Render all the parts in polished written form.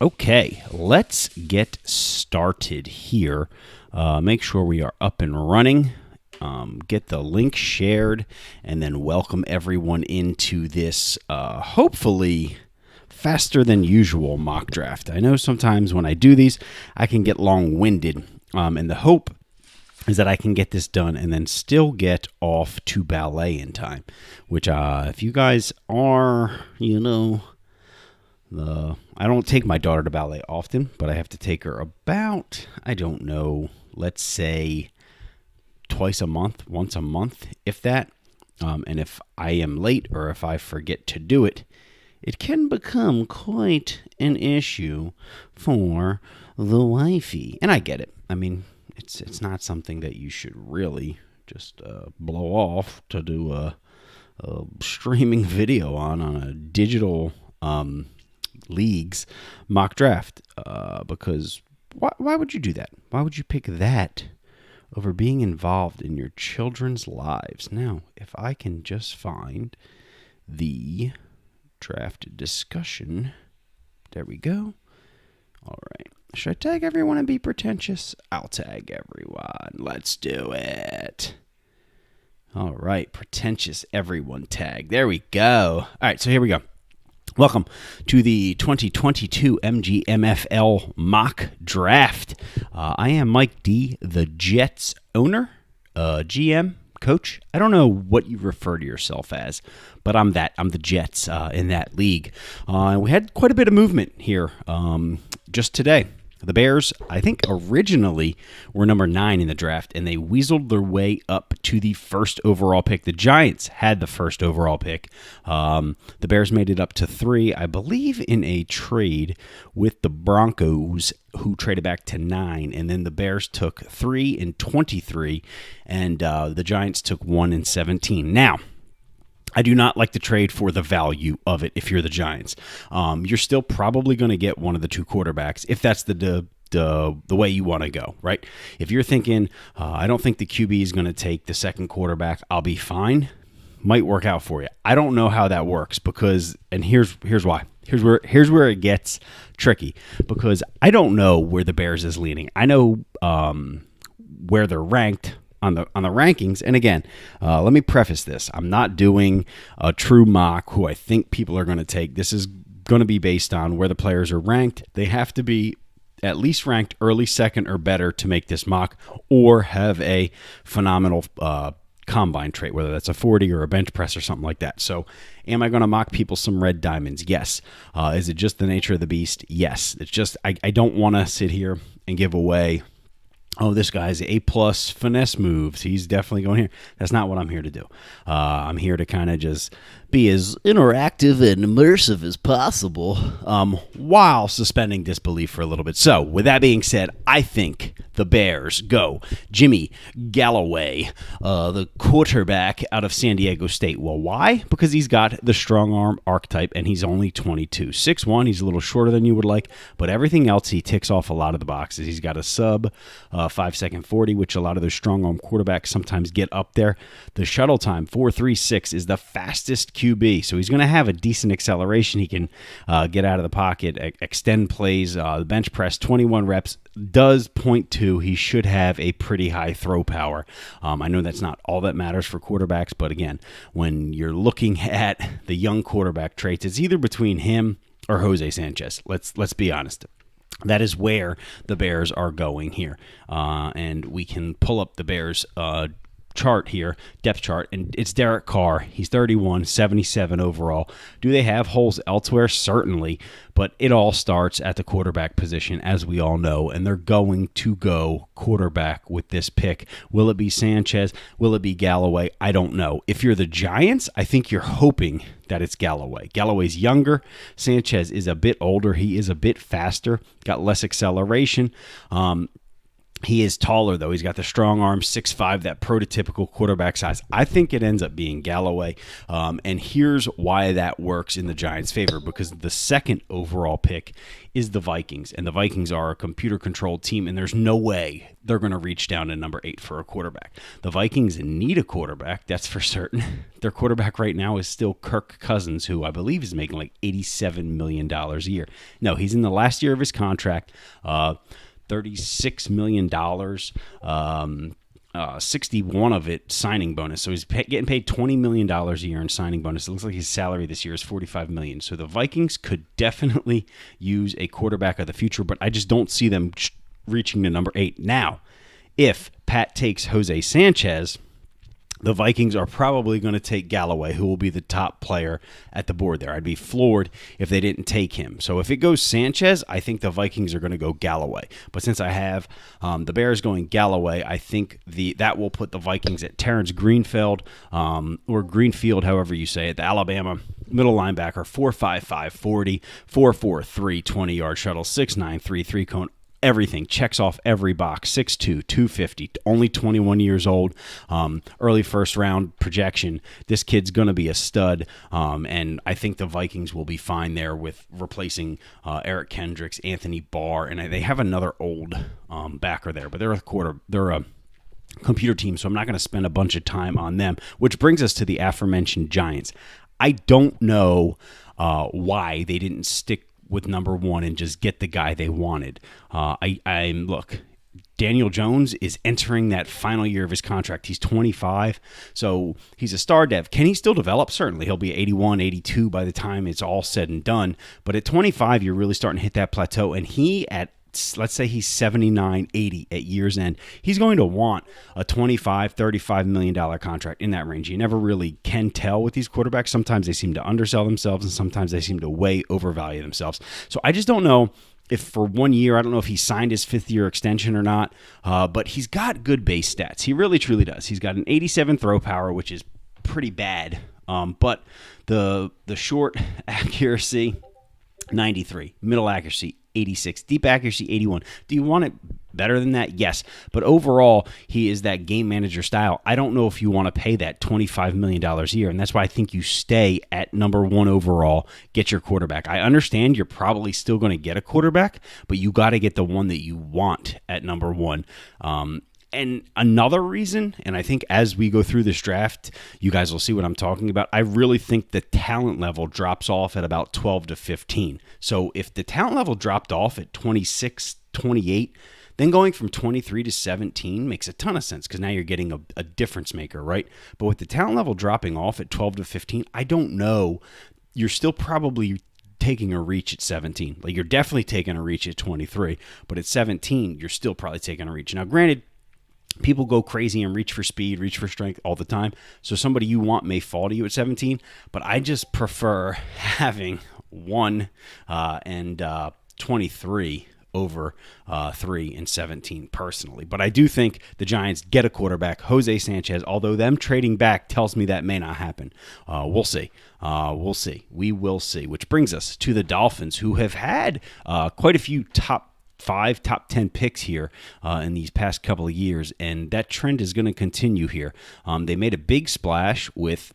Okay, let's get started here. Make sure we are up and running. Get the link shared, and then welcome everyone into this hopefully faster than usual mock draft. I know sometimes when I do these, I can get long-winded, and the hope is that I can get this done and then still get off to ballet in time, which if you guys are, I don't take my daughter to ballet often, but I have to take her about, let's say twice a month, once a month, if that. And if I am late or if I forget to do it, it can become quite an issue for the wifey. And I get it. I mean, it's not something that you should really just blow off to do a streaming video on a digital league's mock draft, because why would you do that? Why would you pick that over being involved in your children's lives? Now, if I can just find the draft discussion. There we go. All right. Should I tag everyone and be pretentious? I'll tag everyone. Let's do it. All right. Pretentious everyone tag. There we go. All right. So here we go. Welcome to the 2022 MGMFL mock draft. I am Mike D, the Jets owner, GM, coach. I don't know what you refer to yourself as, but I'm that. I'm the Jets in that league. We had quite a bit of movement here just today. The Bears, I think, originally were number 9 in the draft, and they weaseled their way up to the first overall pick. The Giants had the first overall pick. The Bears made it up to 3, I believe, in a trade with the Broncos, who traded back to 9, and then the Bears took 3 and 23, and the Giants took 1 and 17. Now, I do not like to trade for the value of it if you're the Giants. You're still probably going to get one of the 2 quarterbacks if that's the way you want to go, right? If you're thinking, I don't think the QB is going to take the second quarterback, I'll be fine, might work out for you. I don't know how that works because, and here's why. Here's where it gets tricky, because I don't know where the Bears is leaning. I know where they're ranked on the rankings. And again, let me preface this. I'm not doing a true mock who I think people are going to take. This is going to be based on where the players are ranked. They have to be at least ranked early second or better to make this mock, or have a phenomenal combine trait, whether that's a 40 or a bench press or something like that. So am I going to mock people some red diamonds? Yes. Is it just the nature of the beast? Yes. It's just I don't want to sit here and give away, oh, this guy's A+ finesse moves, he's definitely going here. That's not what I'm here to do. I'm here to kind of just be as interactive and immersive as possible while suspending disbelief for a little bit. So with that being said, I think the Bears go Jimmy Galloway, the quarterback out of San Diego State. Well, why? Because he's got the strong arm archetype, and he's only 22. 6'1", he's a little shorter than you would like, but everything else, he ticks off a lot of the boxes. He's got a sub 5-second 40, which a lot of those strong arm quarterbacks sometimes get up there. The shuttle time, 4.36, is the fastest QB, so he's going to have a decent acceleration. He can get out of the pocket, extend plays. The bench press, 21 reps, does point to he should have a pretty high throw power. I know that's not all that matters for quarterbacks, but again, when you're looking at the young quarterback traits, it's either between him or Jose Sanchez. Let's be honest. That is where the Bears are going here. And we can pull up the Bears chart here, depth chart, and it's Derek Carr. He's 31, 77 overall. Do they have holes elsewhere? Certainly, but it all starts at the quarterback position, as we all know, and they're going to go quarterback with this pick. Will it be Sanchez? Will it be Galloway? I don't know. If you're the Giants, I think you're hoping that it's Galloway. Galloway's younger. Sanchez is a bit older. He is a bit faster, got less acceleration. He is taller, though. He's got the strong arm, 6'5", that prototypical quarterback size. I think it ends up being Galloway. And here's why that works in the Giants' favor, because the second overall pick is the Vikings. And the Vikings are a computer-controlled team, and there's no way they're going to reach down to number 8 for a quarterback. The Vikings need a quarterback, that's for certain. Their quarterback right now is still Kirk Cousins, who I believe is making like $87 million a year. No, he's in the last year of his contract. $36 million, 61 of it signing bonus. So he's getting paid $20 million a year in signing bonus. It looks like his salary this year is $45 million. So the Vikings could definitely use a quarterback of the future, but I just don't see them reaching to number 8. Now, if Pat takes Jose Sanchez, the Vikings are probably going to take Galloway, who will be the top player at the board there. I'd be floored if they didn't take him. So if it goes Sanchez, I think the Vikings are going to go Galloway. But since I have the Bears going Galloway, I think that will put the Vikings at Terrence Greenfield, or Greenfield, however you say it, the Alabama middle linebacker, 4.55 40, 4.43 20-yard shuttle, 6'9" 3 cone. Everything checks off every box. 6'2", 250, only 21 years old. Early first round projection. This kid's going to be a stud, and I think the Vikings will be fine there with replacing Eric Kendricks, Anthony Barr, and they have another old backer there, but they're a computer team, so I'm not going to spend a bunch of time on them. Which brings us to the aforementioned Giants. I don't know why they didn't stick with number 1 and just get the guy they wanted. Look, Daniel Jones is entering that final year of his contract. He's 25, so he's a star dev. Can he still develop? Certainly. He'll be 81, 82 by the time it's all said and done. But at 25, you're really starting to hit that plateau. And let's say he's 79, 80 at year's end. He's going to want a $25, $35 million contract in that range. You never really can tell with these quarterbacks. Sometimes they seem to undersell themselves, and sometimes they seem to way overvalue themselves. So I just don't know if for 1 year, I don't know if he signed his 5th-year extension or not, but he's got good base stats. He really, truly does. He's got an 87 throw power, which is pretty bad, but the short accuracy, 93, middle accuracy, 86, deep accuracy, 81. Do you want it better than that? Yes. But overall, he is that game manager style. I don't know if you want to pay that $25 million a year, and that's why I think you stay at number 1 overall, get your quarterback. I understand you're probably still going to get a quarterback, but you got to get the one that you want at number 1. And another reason, and I think as we go through this draft, you guys will see what I'm talking about. I really think the talent level drops off at about 12 to 15. So if the talent level dropped off at 26, 28, then going from 23 to 17 makes a ton of sense because now you're getting a difference maker, right? But with the talent level dropping off at 12 to 15, I don't know. You're still probably taking a reach at 17. Like, you're definitely taking a reach at 23, but at 17, you're still probably taking a reach. Now, granted, people go crazy and reach for speed, reach for strength all the time. So somebody you want may fall to you at 17, but I just prefer having 1 and 23 over 3 and 17 personally. But I do think the Giants get a quarterback, Jose Sanchez, although them trading back tells me that may not happen. We'll see. We will see. Which brings us to the Dolphins, who have had quite a few top 5, top 10 picks here in these past couple of years, and that trend is going to continue here. They made a big splash with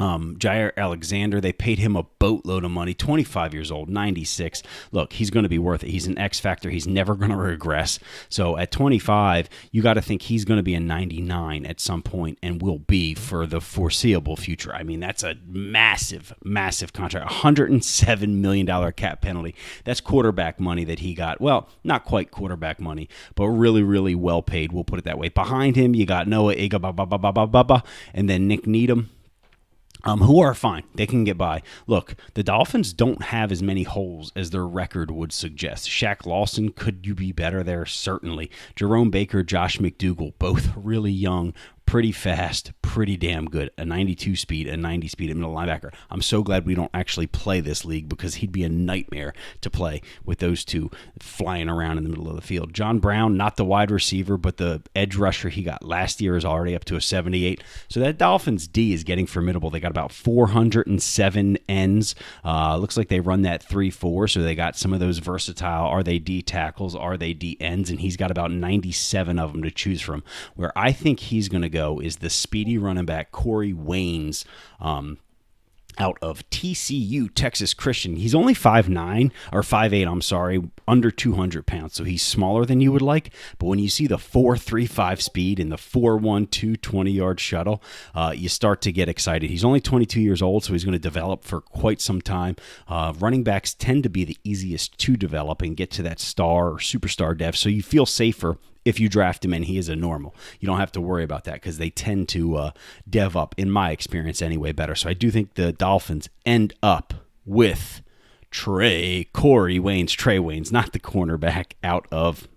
Jair Alexander. They paid him a boatload of money, 25 years old, 96. Look, he's going to be worth it. He's an X factor. He's never going to regress. So at 25, you got to think he's going to be a 99 at some point and will be for the foreseeable future. I mean, that's a massive, massive contract, $107 million cap penalty. That's quarterback money that he got. Well, not quite quarterback money, but really, really well paid. We'll put it that way. Behind him, you got Noah Igba, and then Nick Needham, who are fine. They can get by. Look, the Dolphins don't have as many holes as their record would suggest. Shaq Lawson, could you be better there? Certainly. Jerome Baker, Josh McDougall, both really young, pretty fast, pretty damn good. A 92 speed, a 90 speed at middle linebacker. I'm so glad we don't actually play this league because he'd be a nightmare to play with those two flying around in the middle of the field. John Brown, not the wide receiver, but the edge rusher he got last year is already up to a 78. So that Dolphins D is getting formidable. They got about 407 ends. Looks like they run that 3-4, so they got some of those versatile, are they D tackles, are they D ends, and he's got about 97 of them to choose from. Where I think he's going to go is the speedy running back Corey Waynes, out of TCU, Texas Christian. He's only 5'9", or 5'8", I'm sorry, under 200 pounds, so he's smaller than you would like. But when you see the 4.35 speed and the 4.12 20-yard shuttle, you start to get excited. He's only 22 years old, so he's going to develop for quite some time. Running backs tend to be the easiest to develop and get to that star or superstar depth, so you feel safer if you draft him and he is a normal. You don't have to worry about that because they tend to dev up, in my experience anyway, better. So I do think the Dolphins end up with Trey Waynes, not the cornerback out of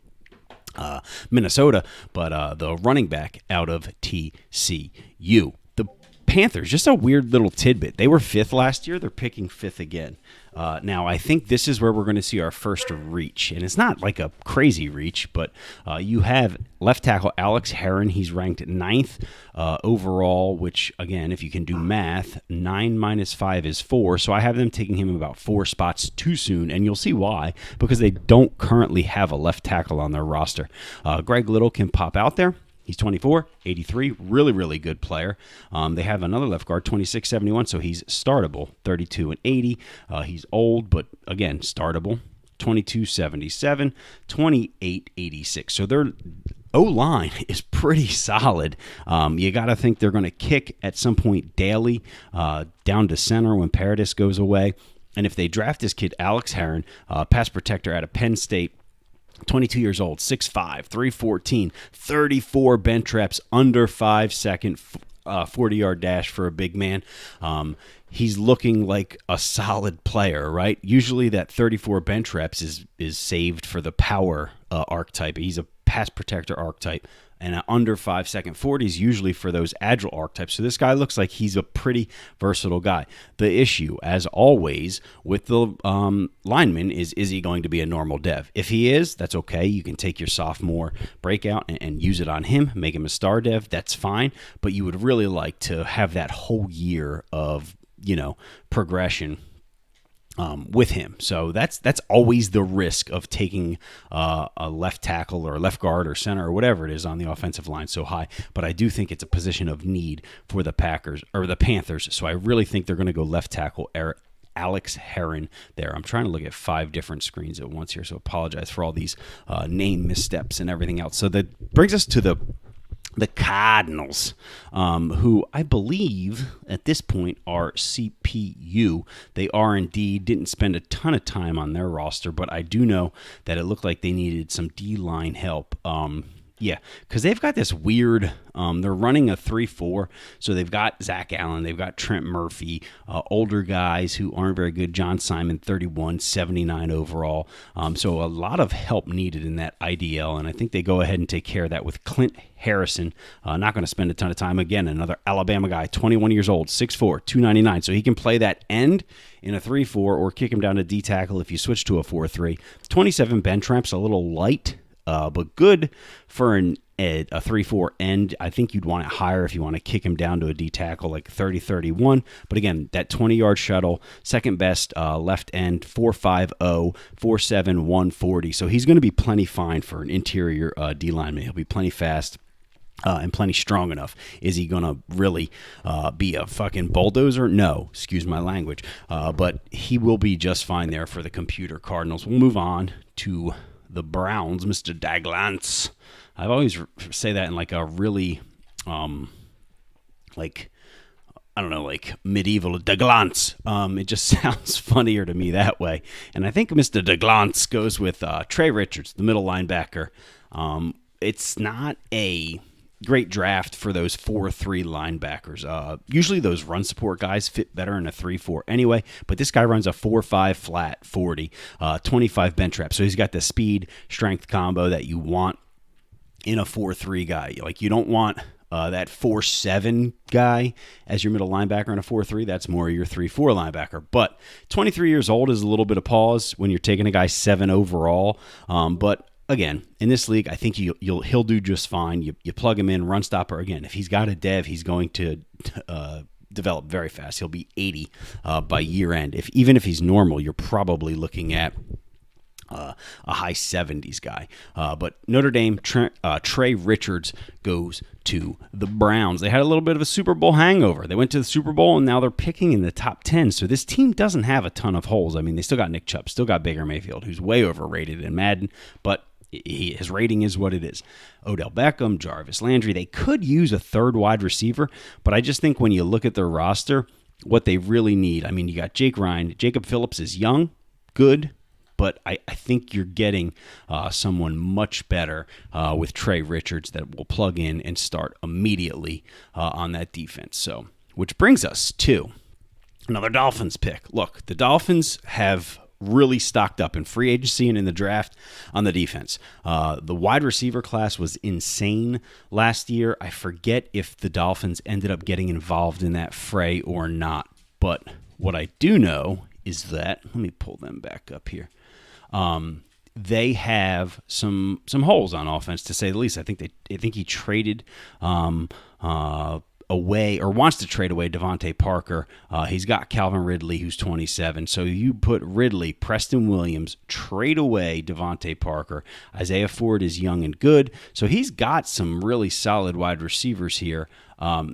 Minnesota, but the running back out of TCU. The Panthers, just a weird little tidbit. They were 5th last year. They're picking 5th again. Now, I think this is where we're going to see our first reach, and it's not like a crazy reach, but you have left tackle Alex Heron. He's ranked 9th overall, which, again, if you can do math, 9 minus 5 is 4, so I have them taking him about 4 spots too soon, and you'll see why, because they don't currently have a left tackle on their roster. Greg Little can pop out there. He's 24, 83, really, really good player. They have another left guard, 26, 71, so he's startable, 32 and 80. He's old, but again, startable, 22, 77, 28, 86. So their O-line is pretty solid. You got to think they're going to kick at some point daily down to center when Paradis goes away. And if they draft this kid, Alex Heron, pass protector out of Penn State, 22 years old, 6'5", 314, 34 bench reps, under 5 second, 40-yard dash for a big man. He's looking like a solid player, right? Usually that 34 bench reps is saved for the power archetype. He's a pass protector archetype. And an under 5 second 40 is usually for those agile archetypes. So this guy looks like he's a pretty versatile guy. The issue, as always, with the lineman is he going to be a normal dev? If he is, that's okay. You can take your sophomore breakout and use it on him, make him a star dev. That's fine. But you would really like to have that whole year of, progression with him. So that's always the risk of taking a left tackle or a left guard or center or whatever it is on the offensive line so high. But I do think it's a position of need for the Packers or the Panthers. So I really think they're going to go left tackle Alex Heron there. I'm trying to look at 5 different screens at once here, so apologize for all these name missteps and everything else. So that brings us to the Cardinals, who I believe at this point are CPU. They are indeed, didn't spend a ton of time on their roster, but I do know that it looked like they needed some D-line help. Yeah, because they've got this weird, they're running a 3-4, so they've got Zach Allen, they've got Trent Murphy, older guys who aren't very good, John Simon, 31, 79 overall, so a lot of help needed in that IDL, and I think they go ahead and take care of that with Clint Harrison. Not going to spend a ton of time. Again, another Alabama guy, 21 years old, 6'4", 299, so he can play that end in a 3-4 or kick him down to D-tackle if you switch to a 4-3. 27 bench reps, a little light, but good for a 3-4 end. I think you'd want it higher if you want to kick him down to a D tackle like 30-31. But again, that 20-yard shuttle, second best left end, 4.50, 4.7, 140. So he's going to be plenty fine for an interior D lineman. He'll be plenty fast. And plenty strong enough. Is he going to really be a fucking bulldozer? No, excuse my language. But he will be just fine there for the computer Cardinals. We'll move on to the Browns, Mr. Daglance. I always say that in like a really, like medieval Daglance. It just sounds funnier to me that way. And I think Mr. Daglance goes with Trey Richards, the middle linebacker. It's not a great draft for those 4-3 linebackers. Usually those run support guys fit better in a 3-4 anyway, but this guy runs a 4.5 flat 40, 25 bench reps. So he's got the speed strength combo that you want in a 4-3 guy. Like, you don't want that 4-7 guy as your middle linebacker and a 4-3. That's more your 3-4 linebacker. But 23 years old is a little bit of pause when you're taking a guy 7 overall. But again, in this league, I think he'll do just fine. You plug him in, run stopper. Again, if he's got a dev, he's going to develop very fast. He'll be 80 by year end. Even if he's normal, you're probably looking at a high 70s guy. But Notre Dame, Trey Richards goes to the Browns. They had a little bit of a Super Bowl hangover. They went to the Super Bowl, and now they're picking in the top 10. So this team doesn't have a ton of holes. I mean, they still got Nick Chubb, still got Baker Mayfield, who's way overrated in Madden, but his rating is what it is. Odell Beckham, Jarvis Landry. They could use a third wide receiver, but I just think when you look at their roster, what they really need, I mean, you got Jake Ryan. Jacob Phillips is young, good, but I think you're getting someone much better with Trey Richards that will plug in and start immediately on that defense. So, which brings us to another Dolphins pick. Look, the Dolphins have really stocked up in free agency and in the draft on the defense. The wide receiver class was insane last year. I forget if the Dolphins ended up getting involved in that fray or not. But what I do know is that, let me pull them back up here. They have some holes on offense, to say the least. I think he traded away, or wants to trade away, Devontae Parker. He's got Calvin Ridley, who's 27. So you put Ridley, Preston Williams, trade away Devontae Parker. Isaiah Ford is young and good. So he's got some really solid wide receivers here.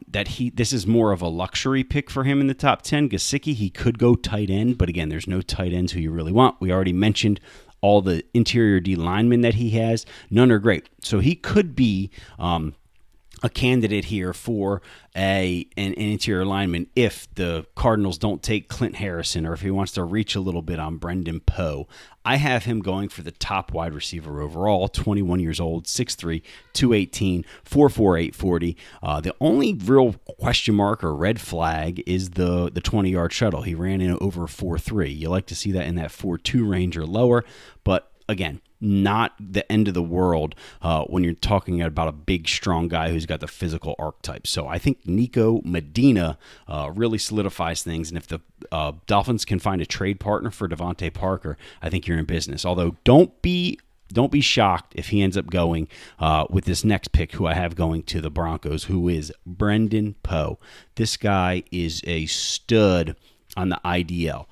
This is more of a luxury pick for him in the top 10. Gesicki, he could go tight end, but again, there's no tight ends who you really want. We already mentioned all the interior D linemen that he has. None are great. So he could be a candidate here for an interior lineman if the Cardinals don't take Clint Harrison, or if he wants to reach a little bit on Brendan Poe. I have him going for the top wide receiver overall, 21 years old, 6'3", 218, 4'4", 840. The only real question mark or red flag is the 20-yard shuttle. He ran in over 4'3". You like to see that in that 4'2" range or lower, but again, not the end of the world when you're talking about a big, strong guy who's got the physical archetype. So I think Nico Medina really solidifies things. And if the Dolphins can find a trade partner for Devontae Parker, I think you're in business. Although don't be shocked if he ends up going with this next pick, who I have going to the Broncos, who is Brendan Poe. This guy is a stud on the IDL.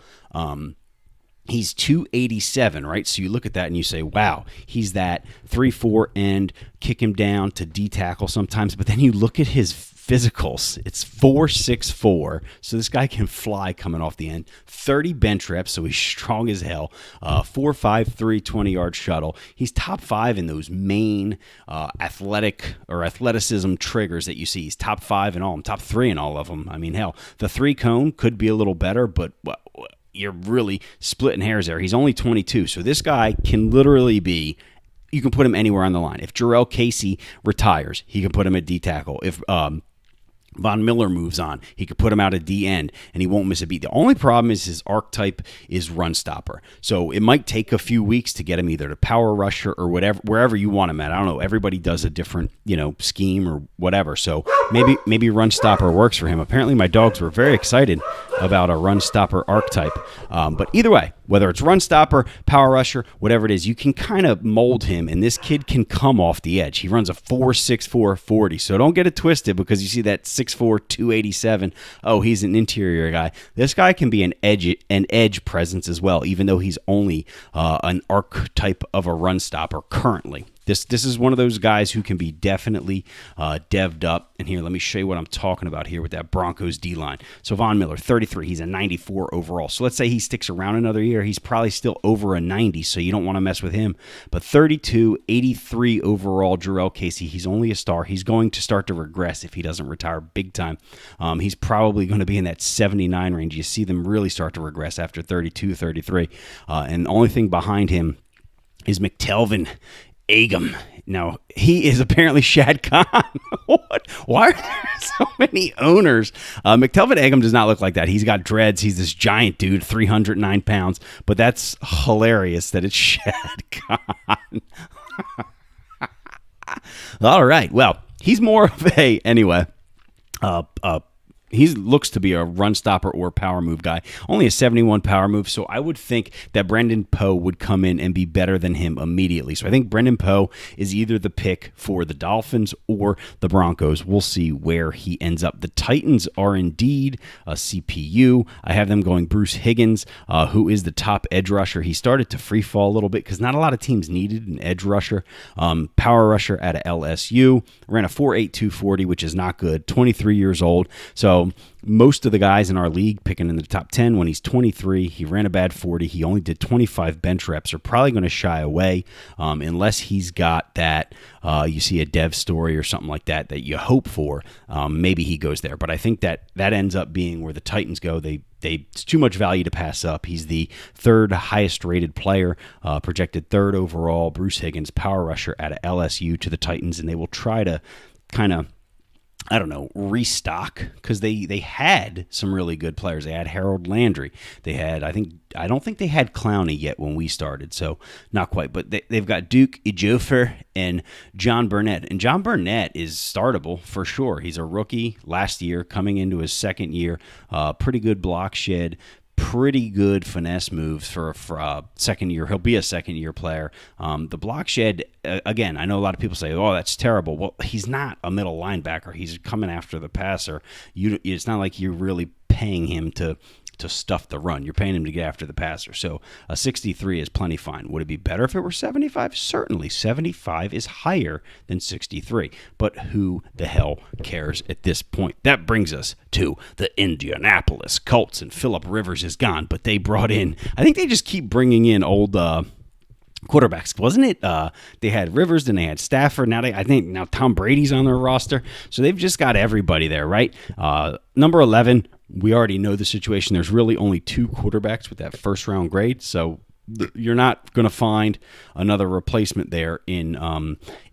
He's 287, right? So you look at that and you say, wow, he's that 3-4 end, kick him down to D tackle sometimes. But then you look at his physicals. It's 4.64, so this guy can fly coming off the end. 30 bench reps, so he's strong as hell. 4.53 20-yard shuttle. He's top 5 in those main athleticism triggers that you see. He's top 5 in all of them, top 3 in all of them. I mean, hell, the 3 cone could be a little better, but you're really splitting hairs there. He's only 22, so this guy can literally be, you can put him anywhere on the line. If Jarrell Casey retires, he can put him at D tackle. If Von Miller moves on, he could put him out at D end, and he won't miss a beat. The only problem is his archetype is run stopper. So it might take a few weeks to get him either to power rusher or whatever, wherever you want him at. I don't know. Everybody does a different, scheme or whatever. So maybe run stopper works for him. Apparently my dogs were very excited about a run stopper archetype. But either way, whether it's run stopper, power rusher, whatever it is, you can kind of mold him, and this kid can come off the edge. He runs a 4.64 40. So don't get it twisted because you see that 6'4", 287. Oh, he's an interior guy. This guy can be an edge presence as well, even though he's only an archetype of a run stopper currently. This is one of those guys who can be definitely devved up. And here, let me show you what I'm talking about here with that Broncos D-line. So Von Miller, 33. He's a 94 overall. So let's say he sticks around another year. He's probably still over a 90, so you don't want to mess with him. But 32, 83 overall, Jarrell Casey. He's only a star. He's going to start to regress if he doesn't retire big time. He's probably going to be in that 79 range. You see them really start to regress after 32, 33. And the only thing behind him is McTelvin Agam. Now, he is apparently Shad Khan. What? Why are there so many owners? McTelvin Agam does not look like that. He's got dreads. He's this giant dude, 309 pounds. But that's hilarious that it's Shad Khan. All right. Well, He's more of a, anyway, uh, uh, he looks to be a run stopper or power move guy. Only a 71 power move, so I would think that Brendan Poe would come in and be better than him immediately. So I think Brendan Poe is either the pick for the Dolphins or the Broncos. We'll see where he ends up. The Titans are indeed a CPU. I have them going Bruce Higgins, who is the top edge rusher. He started to free fall a little bit because not a lot of teams needed an edge rusher. Power rusher out of LSU. Ran a 4.8 240, which is not good. 23 years old. So most of the guys in our league picking in the top 10 when he's 23, he ran a bad 40. He only did 25 bench reps. Are probably going to shy away unless he's got that, you see a dev story or something like that that you hope for. Maybe he goes there. But I think that ends up being where the Titans go. It's too much value to pass up. He's the third highest rated player, projected third overall. Bruce Higgins, power rusher out of LSU to the Titans, and they will try to kind of, I don't know, restock because they had some really good players. They had Harold Landry. They had, I don't think they had Clowney yet when we started, so not quite. But they've got Duke Ejiofor and John Burnett. And John Burnett is startable for sure. He's a rookie last year, coming into his second year. Pretty good block shed. Pretty good finesse moves for a second year. He'll be a second-year player. The block shed, again, I know a lot of people say, oh, that's terrible. Well, he's not a middle linebacker. He's coming after the passer. It's not like you're really paying him to stuff the run. You're paying him to get after the passer. So a 63 is plenty fine. Would it be better if it were 75? Certainly. 75 is higher than 63. But who the hell cares at this point? That brings us to the Indianapolis Colts. And Phillip Rivers is gone, but they brought in, I think they just keep bringing in old quarterbacks, wasn't it? They had Rivers, then they had Stafford. I think now Tom Brady's on their roster. So they've just got everybody there, right? Number 11, we already know the situation. There's really only two quarterbacks with that first-round grade, so you're not going to find another replacement there in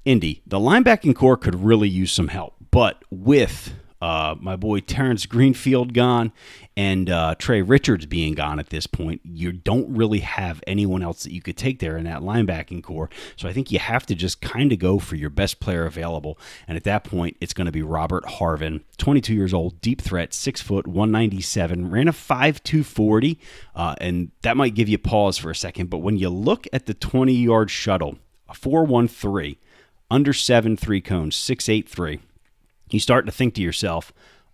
Indy. The linebacking core could really use some help, but with my boy Terrence Greenfield gone and Trey Richards being gone at this point, you don't really have anyone else that you could take there in that linebacking core. So I think you have to just kind of go for your best player available. And at that point, it's going to be Robert Harvin, 22 years old, deep threat, 6 foot, 197, ran a 5.2 40. And that might give you pause for a second. But when you look at the 20-yard shuttle, a 4.13, under 7 3 cones, 6.83, you start to think to yourself,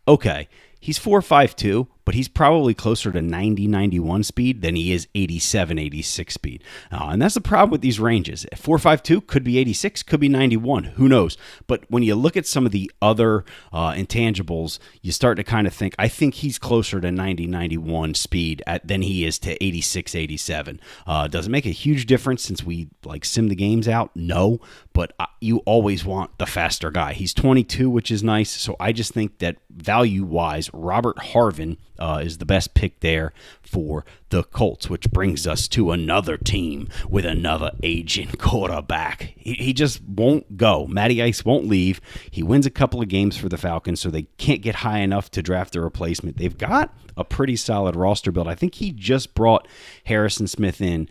okay, he's 4.52, but he's probably closer to 90, 91 speed than he is 87, 86 speed. And that's the problem with these ranges. 4.52 could be 86, could be 91, who knows? But when you look at some of the other intangibles, you start to kind of think, I think he's closer to 90, 91 speed than he is to 86, 87. Does it make a huge difference since we sim the games out? No, but you always want the faster guy. He's 22, which is nice. So I just think that value-wise, Robert Harvin is the best pick there for the Colts, which brings us to another team with another aging quarterback. He just won't go. Matty Ice won't leave. He wins a couple of games for the Falcons, so they can't get high enough to draft a replacement. They've got a pretty solid roster build. I think he just brought Harrison Smith in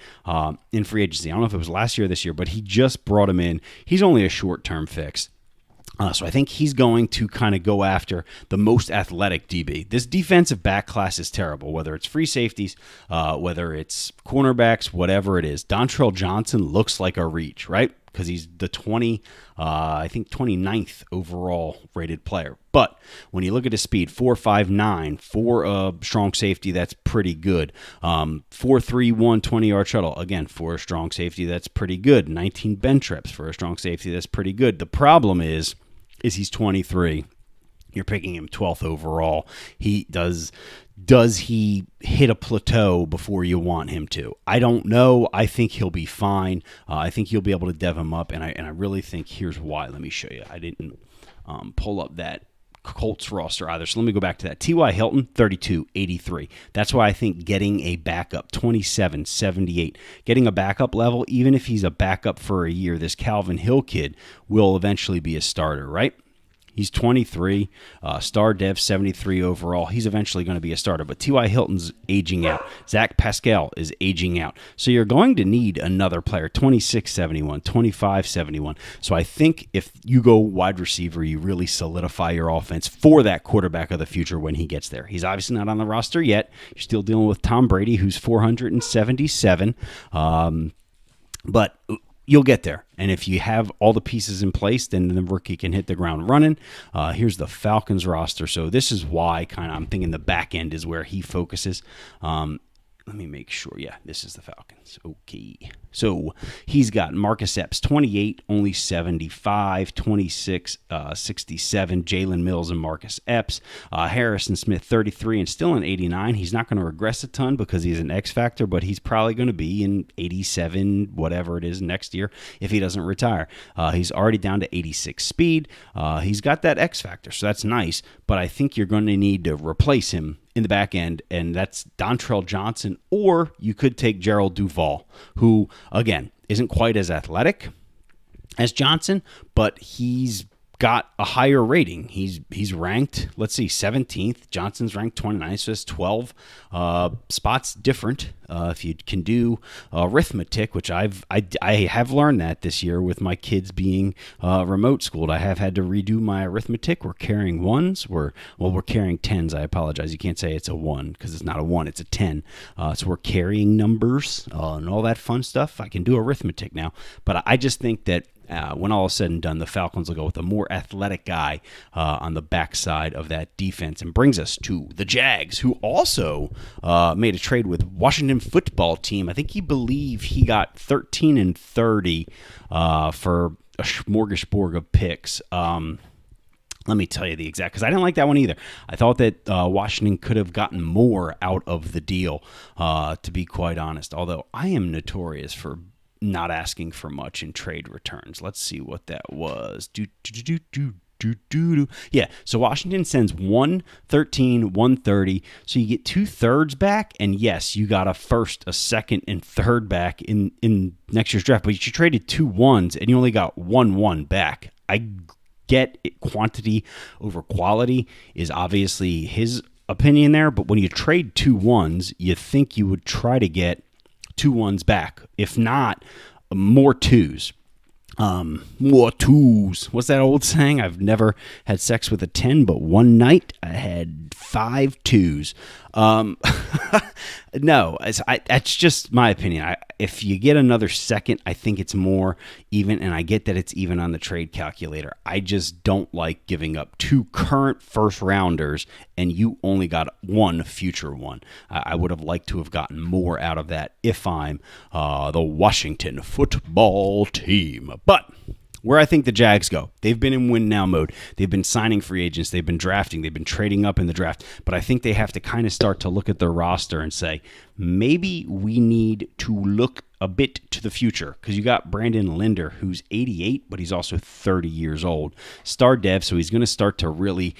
free agency. I don't know if it was last year or this year, but he just brought him in. He's only a short-term fix. So I think he's going to kind of go after the most athletic DB. This defensive back class is terrible, whether it's free safeties, whether it's cornerbacks, whatever it is. Dontrell Johnson looks like a reach, right? Because he's the 29th overall rated player. But when you look at his speed, 4.59 for a strong safety, that's pretty good. 4.31 20-yard shuttle, again, for a strong safety, that's pretty good. 19 bench reps for a strong safety, that's pretty good. The problem is he's 23. You're picking him 12th overall. Does he hit a plateau before you want him to? I don't know. I think he'll be fine. I think you'll be able to dev him up, and I really think here's why. Let me show you. I didn't pull up that Colts roster either, so let me go back to that. T.Y. Hilton, 32.83. That's why I think getting a backup, 27.78. Getting a backup level, even if he's a backup for a year, this Calvin Hill kid will eventually be a starter, right? He's 23, star dev 73 overall. He's eventually going to be a starter, but T.Y. Hilton's aging out. Zach Pascal is aging out. So you're going to need another player, 26-71, 25-71. So I think if you go wide receiver, you really solidify your offense for that quarterback of the future when he gets there. He's obviously not on the roster yet. You're still dealing with Tom Brady, who's 477. But you'll get there. And if you have all the pieces in place, then the rookie can hit the ground running. Here's the Falcons roster. So this is why I'm thinking the back end is where he focuses. Let me make sure. Yeah, this is the Falcons. Okay. So he's got Marcus Epps, 28, only 75, 26, 67. Jalen Mills and Marcus Epps. Harrison Smith, 33, and still an 89. He's not going to regress a ton because he's an X factor, but he's probably going to be in 87, whatever it is, next year if he doesn't retire. He's already down to 86 speed. He's got that X factor, so that's nice, but I think you're going to need to replace him in the back end, and that's Dontrell Johnson, or you could take Gerald Duval, who, again, isn't quite as athletic as Johnson, but he's got a higher rating. He's ranked, let's see, 17th. Johnson's ranked 29th, so it's 12 spots different. If you can do arithmetic, which I have learned that this year with my kids being remote schooled. I have had to redo my arithmetic. We're carrying ones. We're carrying tens. I apologize. You can't say it's a 1 because it's not a 1. It's a 10. So we're carrying numbers and all that fun stuff. I can do arithmetic now. But I just think that when all is said and done, the Falcons will go with a more athletic guy on the backside of that defense, and brings us to the Jags, who also made a trade with Washington Football Team. I think he got 13 and 30 for a smorgasbord of picks. Let me tell you the exact, because I didn't like that one either. I thought that Washington could have gotten more out of the deal, to be quite honest, although I am notorious for not asking for much in trade returns. Let's see what that was. Yeah, so Washington sends 113, 130, so you get 2/3 back, and yes, you got a first, a second, and third back in next year's draft, but you traded 2 1s, and you only got 1 back. I get it, quantity over quality is obviously his opinion there, but when you trade 2 1s, you think you would try to get 2 1s back, if not more 2s. More 2s. What's that old saying? I've never had sex with a 10, but one night I had 5 2s. No, that's just my opinion. If you get another second, I think it's more even, and I get that it's even on the trade calculator. I just don't like giving up 2 current first rounders and you only got 1 future one. I would have liked to have gotten more out of that if I'm the Washington Football Team. But where I think the Jags go, they've been in win now mode. They've been signing free agents. They've been drafting. They've been trading up in the draft. But I think they have to kind of start to look at their roster and say, maybe we need to look a bit to the future, because you got Brandon Linder, who's 88, but he's also 30 years old. Star dev, so he's going to start to really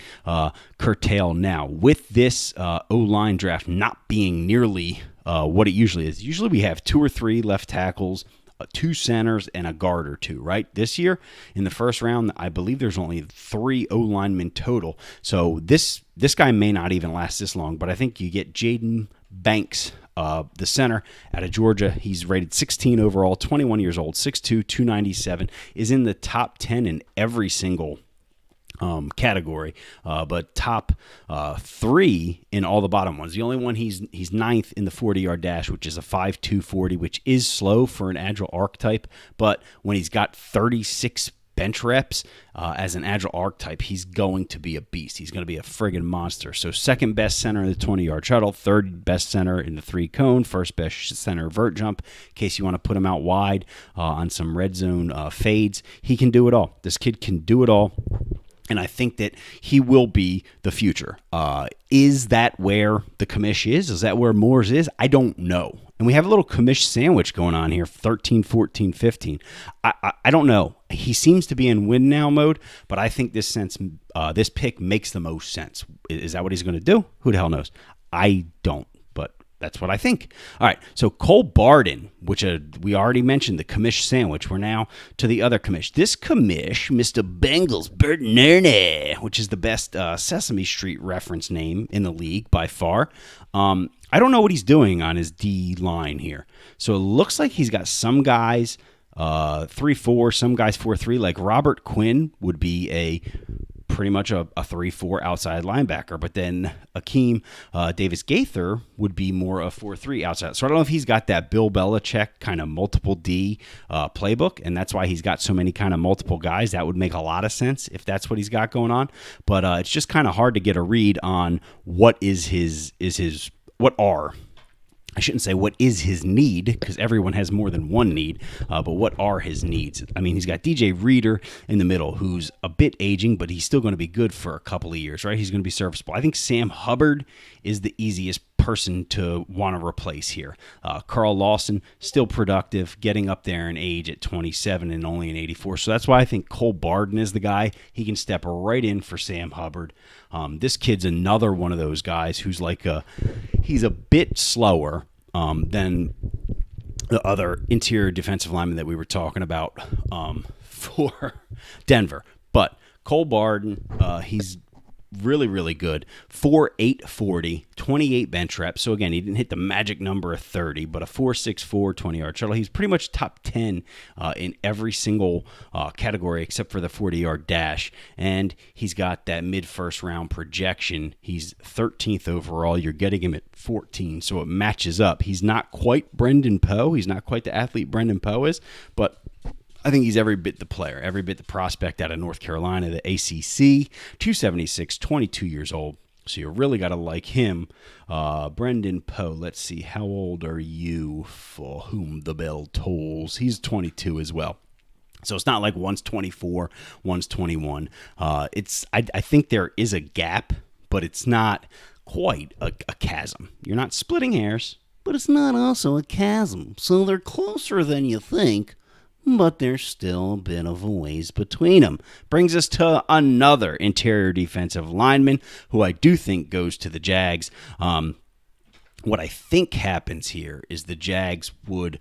curtail now. With this O-line draft not being nearly what it usually is. Usually we have 2 or 3 left tackles, 2 centers, and a guard or 2, right? This year, in the first round, I believe there's only 3 O-linemen total. So this guy may not even last this long, but I think you get Jaden Banks, the center out of Georgia. He's rated 16 overall, 21 years old, 6'2", 297, is in the top 10 in every single category, but top 3 in all the bottom ones. The only one he's 9th in the 40-yard dash, which is a 5.2 40, which is slow for an agile archetype. But when he's got 36 bench reps as an agile archetype, he's going to be a beast. He's going to be a friggin' monster. So second best center in the 20-yard shuttle, third best center in the 3-cone, first best center vert jump, in case you want to put him out wide on some red zone fades. He can do it all. This kid can do it all. And I think that he will be the future. Is that where the commish is? Is that where Moore's is? I don't know. And we have a little commish sandwich going on here, 13, 14, 15. I don't know. He seems to be in win now mode, but I think this pick makes the most sense. Is that what he's going to do? Who the hell knows? I don't. But That's what I think. All right, so Cole Barden, which we already mentioned, the commish sandwich. We're now to the other commish. This commish, Mr. Bengals Bertnerne, which is the best Sesame Street reference name in the league by far. I don't know what he's doing on his D line here. So it looks like he's got some guys 3-4, some guys 4-3. Like Robert Quinn would be pretty much a 3-4 outside linebacker, but then Akeem Davis Gaither would be more a 4-3 outside. So I don't know if he's got that Bill Belichick kind of multiple D playbook, and that's why he's got so many kind of multiple guys. That would make a lot of sense if that's what he's got going on. But it's just kind of hard to get a read on what is his I shouldn't say what is his need, because everyone has more than one need, but what are his needs? I mean, he's got DJ Reader in the middle, who's a bit aging, but he's still going to be good for a couple of years, right? He's going to be serviceable. I think Sam Hubbard is the easiest person to want to replace here. Carl Lawson, still productive, getting up there in age at 27 and only an 84. So that's why I think Cole Barden is the guy. He can step right in for Sam Hubbard. This kid's another one of those guys who's he's a bit slower than the other interior defensive lineman that we were talking about for Denver. But Cole Barden, he's really, really good. 4.8 40, 28 bench reps. So again, he didn't hit the magic number of 30, but a 4.64 20-yard shuttle. He's pretty much top 10 in every single category except for the 40-yard dash. And he's got that mid-first round projection. He's 13th overall. You're getting him at 14, so it matches up. He's not quite Brendan Poe. He's not quite the athlete Brendan Poe is, but I think he's every bit the player, every bit the prospect out of North Carolina, the ACC, 276, 22 years old. So you really got to like him. Brendan Poe, let's see, how old are you for whom the bell tolls? He's 22 as well. So it's not like one's 24, one's 21. I think there is a gap, but it's not quite a chasm. You're not splitting hairs, but it's not also a chasm. So they're closer than you think, but there's still a bit of a ways between them. Brings us to another interior defensive lineman who I do think goes to the Jags. What I think happens here is the Jags would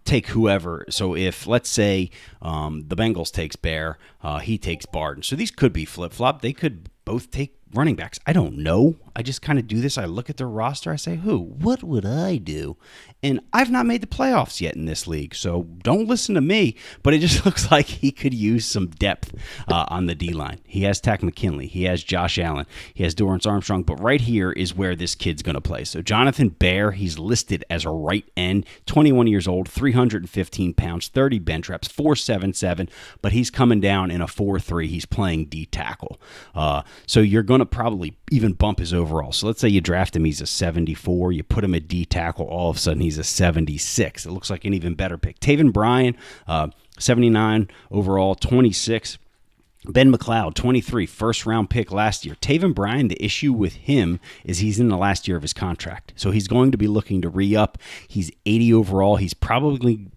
take whoever. So if, let's say, the Bengals takes Bear, he takes Barden. So these could be flip-flop. They could both take running backs. I don't know. I just kind of do this. I look at their roster. I say, what would I do? And I've not made the playoffs yet in this league, so don't listen to me. But it just looks like he could use some depth on the D-line. He has Tack McKinley. He has Josh Allen. He has Dorrance Armstrong. But right here is where this kid's going to play. So Jonathan Bear, he's listed as a right end, 21 years old, 315 pounds, 30 bench reps, 4.77. But he's coming down in a 4.3. He's playing D tackle. So you're going to probably even bump his overall. So let's say you draft him, he's a 74. You put him at D tackle, all of a sudden he's a 76. It looks like an even better pick. Taven Bryan, 79 overall, 26. Ben McLeod, 23, first-round pick last year. Taven Bryan, the issue with him is he's in the last year of his contract. So he's going to be looking to re-up. He's 80 overall. He's probably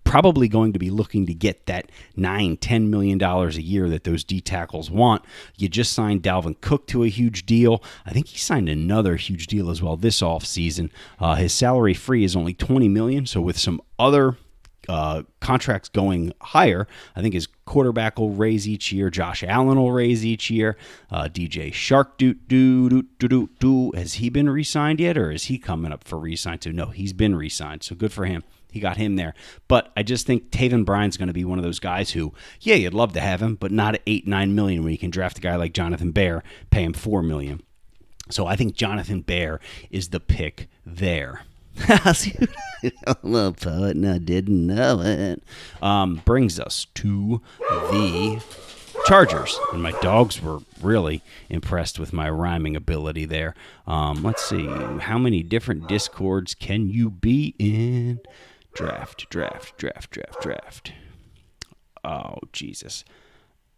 going to be looking to get that $9-10 million a year that those D tackles want. You just signed Dalvin Cook to a huge deal. I think he signed another huge deal as well this offseason. His salary free is only $20 million, so with some other contracts going higher, I think his quarterback will raise each year. Josh Allen will raise each year. DJ Shark has he been re-signed yet, or is he coming up for re-sign too? No, he's been re-signed, so good for him. He got him there. But I just think Taven Bryan's going to be one of those guys who, yeah, you'd love to have him, but not at $8-9 million when you can draft a guy like Jonathan Bear, pay him $4 million. So I think Jonathan Bear is the pick there. Hello, poet, and I didn't know it. Brings us to the Chargers, and my dogs were really impressed with my rhyming ability there. Let's see, how many different discords can you be in? Draft. Oh, Jesus.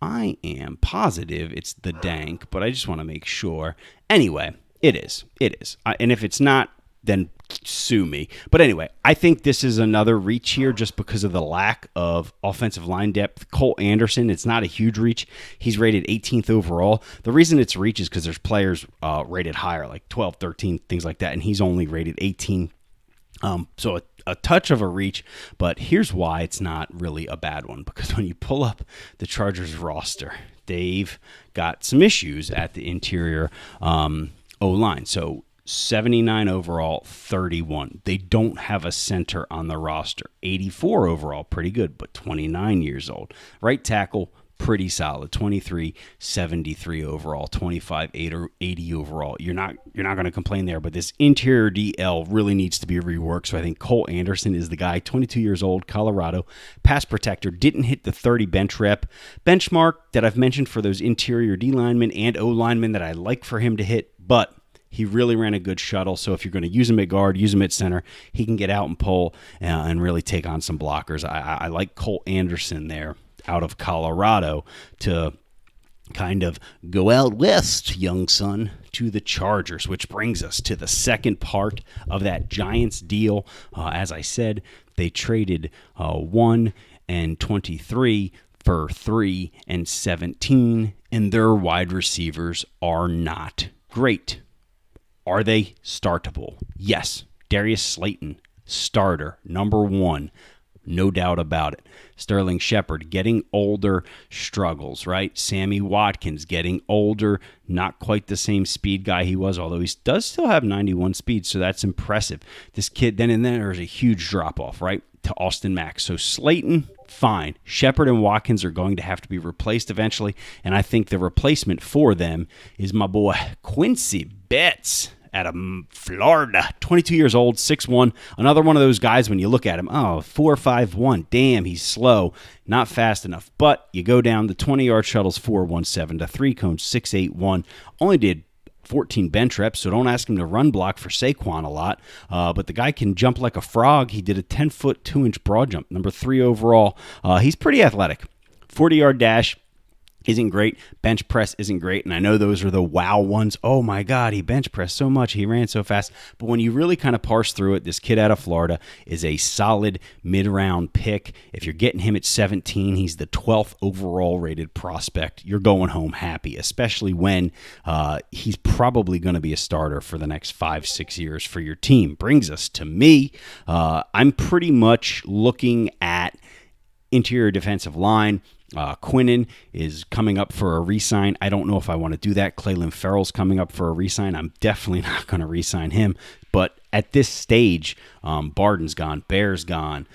I am positive it's the Dank, but I just want to make sure. Anyway, it is. And if it's not, then sue me. But anyway, I think this is another reach here just because of the lack of offensive line depth. Cole Anderson, it's not a huge reach. He's rated 18th overall. The reason it's reach is because there's players rated higher, like 12, 13, things like that, and he's only rated 18. So a touch of a reach, but here's why it's not really a bad one. Because when you pull up the Chargers roster, they've got some issues at the interior O-line. So 79 overall, 31. They don't have a center on the roster. 84 overall, pretty good, but 29 years old. Right tackle, pretty solid. 23, 73 overall, 25, 80 overall. You're not going to complain there, but this interior DL really needs to be reworked. So I think Cole Anderson is the guy. 22 years old, Colorado, pass protector, didn't hit the 30 bench rep benchmark that I've mentioned for those interior D linemen and O linemen that I like for him to hit, but he really ran a good shuttle, so if you're going to use him at guard, use him at center, he can get out and pull and really take on some blockers. I like Cole Anderson there out of Colorado to kind of go out west, young son, to the Chargers, which brings us to the second part of that Giants deal. As I said, they traded 1 and 23 for 3 and 17, and their wide receivers are not great. Are they startable? Yes. Darius Slayton, starter, number 1. No doubt about it. Sterling Shepard, getting older, struggles, right? Sammy Watkins, getting older, not quite the same speed guy he was, although he does still have 91 speed, so that's impressive. This kid, then there's a huge drop-off, right, to Austin Mack. So Slayton, fine. Shepard and Watkins are going to have to be replaced eventually, and I think the replacement for them is my boy Quincy Betts out of Florida, 22 years old, 6'1", another one of those guys when you look at him, 4.51, damn, he's slow, not fast enough, but you go down, the 20-yard shuttle's 4.17, the 3-cone 6.81, only did 14 bench reps, so don't ask him to run block for Saquon a lot, but the guy can jump like a frog. He did a 10-foot, 2-inch broad jump, number 3 overall. He's pretty athletic, 40-yard dash, isn't great. Bench press isn't great. And I know those are the wow ones. Oh my God, he bench pressed so much. He ran so fast. But when you really kind of parse through it, this kid out of Florida is a solid mid-round pick. If you're getting him at 17, he's the 12th overall rated prospect. You're going home happy, especially when he's probably going to be a starter for the next 5-6 years for your team. Brings us to me. I'm pretty much looking at interior defensive line. Quinnen is coming up for a re-sign. I don't know if I want to do that. Clelin Ferrell's coming up for a re-sign. I'm definitely not going to re-sign him. But at this stage, Barden's gone, Bear's gone,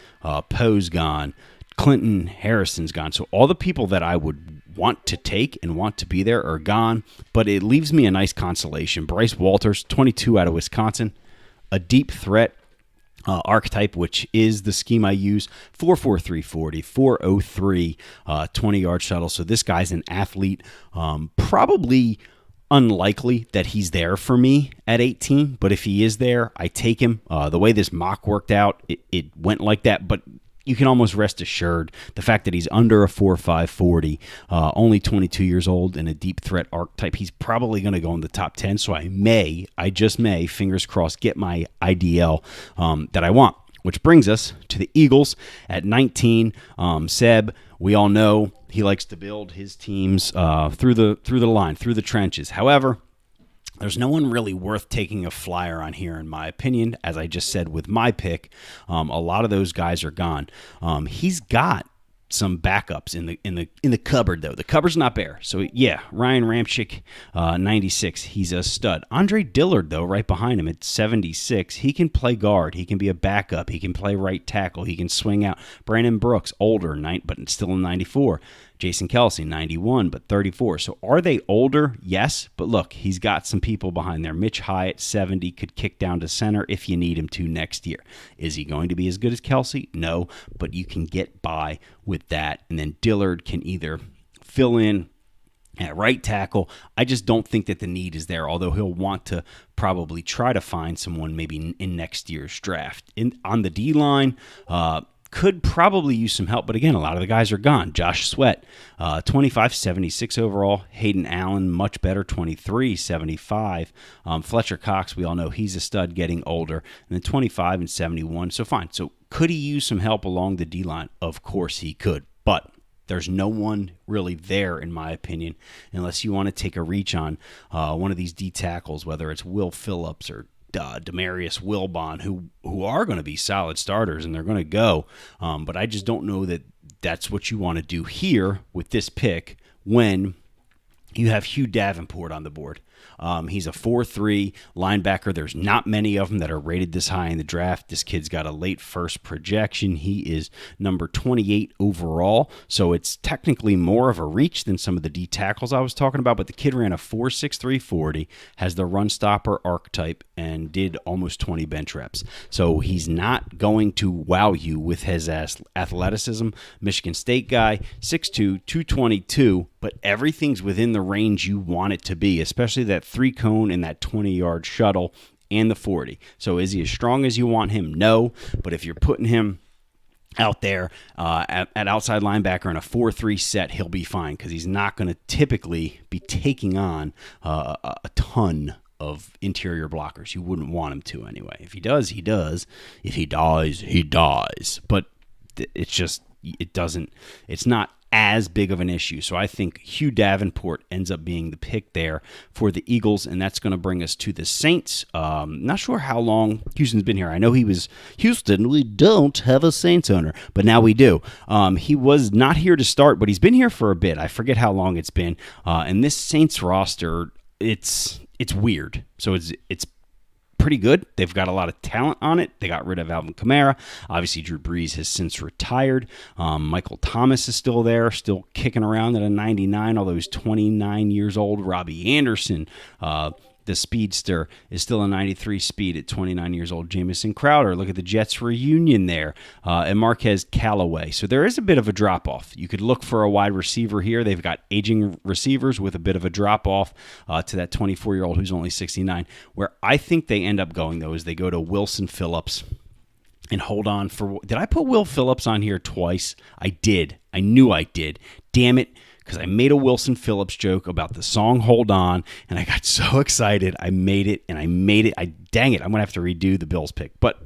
Poe's gone, Clinton Harrison's gone. So all the people that I would want to take and want to be there are gone. But it leaves me a nice consolation. Bryce Walters, 22 out of Wisconsin, a deep threat. Archetype, which is the scheme I use, 4.43 40, 4.03, 20-yard shuttle. So this guy's an athlete. Probably unlikely that he's there for me at 18, but if he is there, I take him. The way this mock worked out, it went like that, but you can almost rest assured the fact that he's under a 4.5 40, only 22 years old, and a deep threat archetype, he's probably going to go in the top 10. So I just may, fingers crossed, get my IDL that I want. Which brings us to the Eagles at 19. Seb, we all know he likes to build his teams through the line, through the trenches. However, there's no one really worth taking a flyer on here, in my opinion. As I just said with my pick, a lot of those guys are gone. He's got some backups in the cupboard, though. The cupboard's not bare. So yeah, Ryan Ramczyk, 96. He's a stud. Andre Dillard, though, right behind him at 76. He can play guard. He can be a backup. He can play right tackle. He can swing out. Brandon Brooks, older, but still in 94. Jason Kelsey, 91, but 34. So are they older? Yes, but look, he's got some people behind there. Mitch Hyatt, 70, could kick down to center if you need him to next year. Is he going to be as good as Kelsey? No, but you can get by with that. And then Dillard can either fill in at right tackle. I just don't think that the need is there, although he'll want to probably try to find someone maybe in next year's draft. On the D-line, could probably use some help, but again, a lot of the guys are gone. Josh Sweat, 25, 76 overall. Hayden Allen, much better, 23, 75. Fletcher Cox, we all know he's a stud, getting older, and then 25 and 71. So fine. So could he use some help along the D-line? Of course he could, but there's no one really there, in my opinion, unless you want to take a reach on one of these D tackles, whether it's Will Phillips or Demarius Wilbon, who are going to be solid starters and they're going to go. But I just don't know that that's what you want to do here with this pick when you have Hugh Davenport on the board. He's a 4-3 linebacker. There's not many of them that are rated this high in the draft. This kid's got a late first projection. He is number 28 overall, so it's technically more of a reach than some of the D tackles I was talking about, but the kid ran a 4.63 40, has the run stopper archetype, and did almost 20 bench reps. So he's not going to wow you with his athleticism. Michigan State guy, 6'2", 222, but everything's within the range you want it to be, especially that 3-cone and that 20-yard shuttle and the 40. So is he as strong as you want him? No, but if you're putting him out there at outside linebacker in a 4-3 set, he'll be fine because he's not going to typically be taking on a ton of interior blockers. You wouldn't want him to anyway. If he does, he does. If he dies, he dies. But it's not as big of an issue. So I think Hugh Davenport ends up being the pick there for the Eagles, and that's going to bring us to the Saints. Not sure how long Houston's been here. I know he was Houston. We don't have a Saints owner, but now we do. He was not here to start, but he's been here for a bit. I forget how long it's been. And this Saints roster, it's weird. So it's pretty good. They've got a lot of talent on it. They got rid of Alvin Kamara. Obviously, Drew Brees has since retired. Michael Thomas is still there, still kicking around at a 99, although he's 29 years old. Robbie Anderson, the speedster, is still a 93 speed at 29 years old. Jamison Crowder, look at the Jets reunion there, and Marquez Callaway. So there is a bit of a drop-off. You could look for a wide receiver here. They've got aging receivers with a bit of a drop-off to that 24-year-old who's only 69. Where I think they end up going, though, is they go to Wilson Phillips and hold on for... Did I put Will Phillips on here twice? I did. I knew I did. Damn it. Because I made a Wilson Phillips joke about the song Hold On, and I got so excited. I made it. Dang it, I'm going to have to redo the Bills pick. But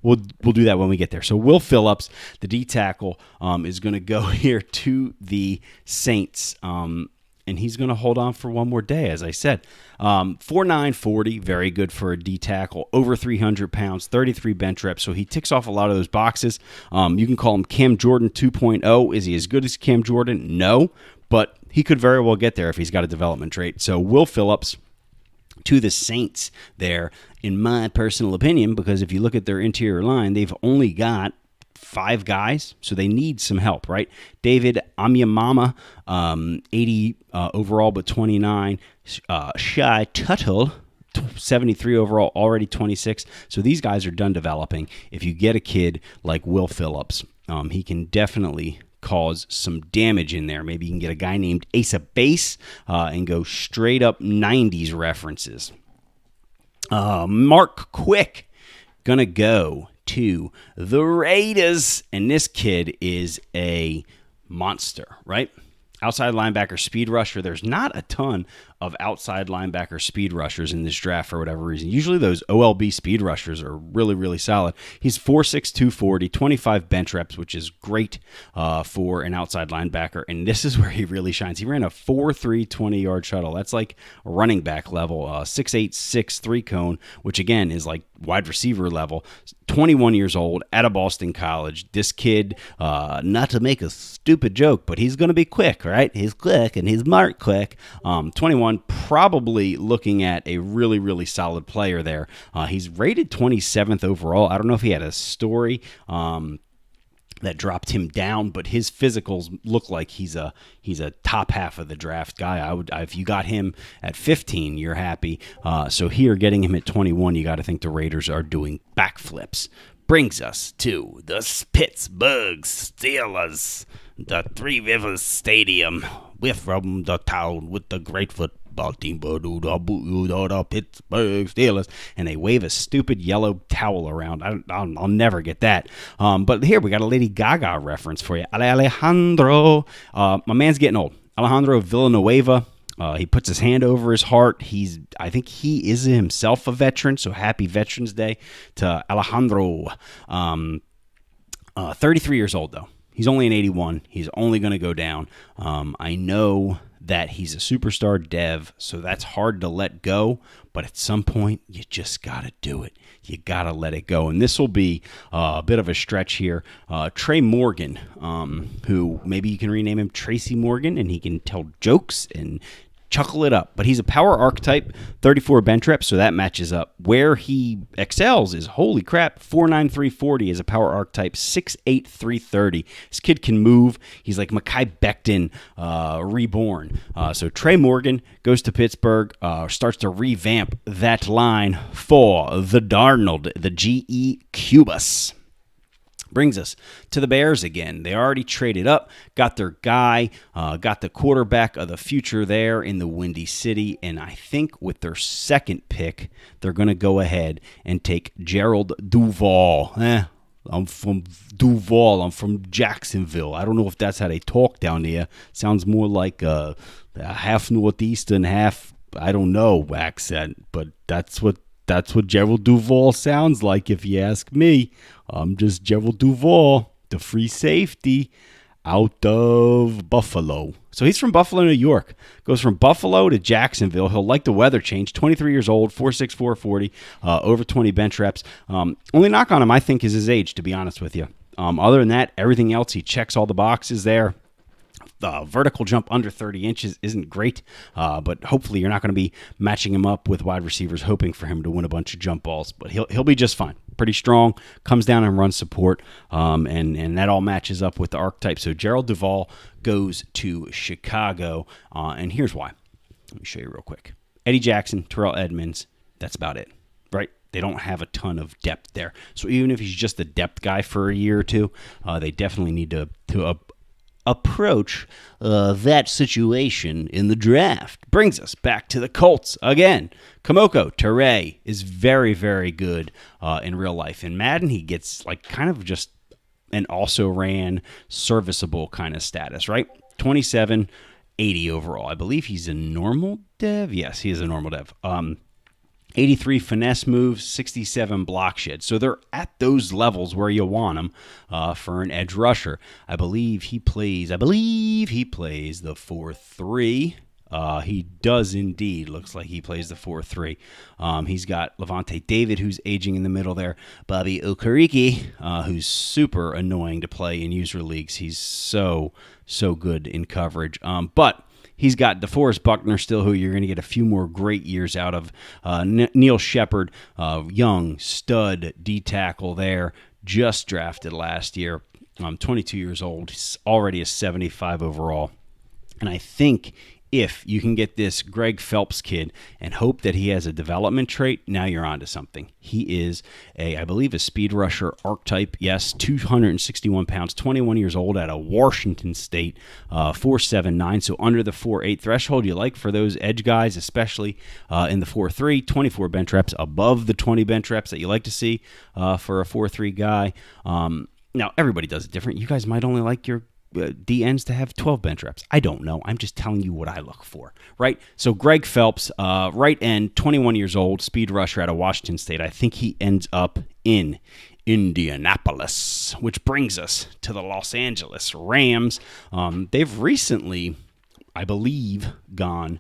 we'll do that when we get there. So Will Phillips, the D tackle, is going to go here to the Saints. And he's going to hold on for one more day, as I said. 4.9 40, very good for a D tackle. Over 300 pounds, 33 bench reps. So he ticks off a lot of those boxes. You can call him Cam Jordan 2.0. Is he as good as Cam Jordan? No, but he could very well get there if he's got a development trait. So Will Phillips to the Saints there, in my personal opinion, because if you look at their interior line, they've only got 5 guys, so they need some help, right? David Amyamama, 80 overall, but 29. Shai Tuttle, 73 overall, already 26. So these guys are done developing. If you get a kid like Will Phillips, he can definitely cause some damage in there. Maybe you can get a guy named Asa Bass and go straight up 90s references. Mark Quick, gonna go to the Raiders, and this kid is a monster, right? Outside linebacker, speed rusher. There's not a ton of outside linebacker speed rushers in this draft for whatever reason. Usually those OLB speed rushers are really, really solid. He's 4'6", 240, 25 bench reps, which is great for an outside linebacker, and this is where he really shines. He ran a 4.3 20-yard shuttle. That's like a running back level, 6'8", 6'3 cone, which again is like wide receiver level. 21 years old, out of Boston College. This kid, not to make a stupid joke, but he's going to be quick, right? He's quick, and he's Mark Quick. 21, probably looking at a really, really solid player there. He's rated 27th overall. I don't know if he had a story that dropped him down, but his physicals look like he's a top half of the draft guy. If you got him at 15, you're happy. So here, getting him at 21, you got to think the Raiders are doing backflips. Brings us to the Pittsburgh Steelers, the Three Rivers Stadium. We're from the town with the great football. Baltimore the Pittsburgh Steelers, and they wave a stupid yellow towel around. I'll never get that. But here we got a Lady Gaga reference for you. Alejandro, my man's getting old. Alejandro Villanueva. He puts his hand over his heart. I think he is himself a veteran, so happy Veterans Day to Alejandro. 33 years old, though. He's only an 81. He's only going to go down. I know that he's a superstar dev, so that's hard to let go. But at some point, you just got to do it. You got to let it go. And this will be a bit of a stretch here. Trey Morgan, who maybe you can rename him Tracy Morgan, and he can tell jokes and chuckle it up. But he's a power archetype, 34 bench reps, so that matches up. Where he excels is, holy crap, 4'9", 340 as a power archetype, 6'8", 330. This kid can move. He's like Mekhi Becton reborn. So Trey Morgan goes to Pittsburgh, starts to revamp that line for the Darnold, the GE Cubus. Brings us to the Bears again. They already traded up, got their guy, got the quarterback of the future there in the Windy City, and I think with their second pick, they're going to go ahead and take Gerald Duval. I'm from Duval. I'm from Jacksonville. I don't know if that's how they talk down there. Sounds more like a half Northeastern, half, I don't know, accent, but that's what Gerald Duval sounds like, if you ask me. I'm just Gerald Duval, the free safety out of Buffalo. So he's from Buffalo, New York. Goes from Buffalo to Jacksonville. He'll like the weather change. 23 years old, 4'6", 440, over 20 bench reps. Only knock on him, I think, is his age, to be honest with you. Other than that, everything else, he checks all the boxes there. The vertical jump under 30 inches isn't great, but hopefully you're not going to be matching him up with wide receivers hoping for him to win a bunch of jump balls. But he'll be just fine. Pretty strong, comes down and runs support, and that all matches up with the archetype. So Gerald Duval goes to Chicago, and here's why. Let me show you real quick. Eddie Jackson, Terrell Edmonds, that's about it, right? They don't have a ton of depth there. So even if he's just a depth guy for a year or two, they definitely need to approach that situation in the draft. Brings us back to the Colts again. Kamoko Ture is very, very good in real life. In Madden, he gets like kind of just an also-ran, serviceable kind of status, right? 27, 80 overall. I believe he's a normal dev. Yes, he is a normal dev. 83 finesse moves, 67 block shed. So they're at those levels where you want them for an edge rusher. I believe he plays the 4-3. He does indeed. Looks like he plays the 4-3. He's got Levante David, who's aging in the middle there. Bobby Okereke, who's super annoying to play in user leagues. He's so good in coverage. But he's got DeForest Buckner still, who you're going to get a few more great years out of. Neil Shepard, young stud D-tackle there, just drafted last year. 22 years old. He's already a 75 overall. And I think if you can get this Greg Phelps kid and hope that he has a development trait, now you're onto something. He is I believe, a speed rusher archetype. Yes, 261 pounds, 21 years old out of Washington State, 4'7", so under the 4'8" threshold you like for those edge guys, especially in the 4-3, 24 bench reps, above the 20 bench reps that you like to see for a 4-3 guy. Now, everybody does it different. You guys might only like your DNs to have 12 bench reps. I don't know. I'm just telling you what I look for, right? So Greg Phelps, right end, 21 years old, speed rusher out of Washington State. I think he ends up in Indianapolis, which brings us to the Los Angeles Rams. They've recently, I believe, gone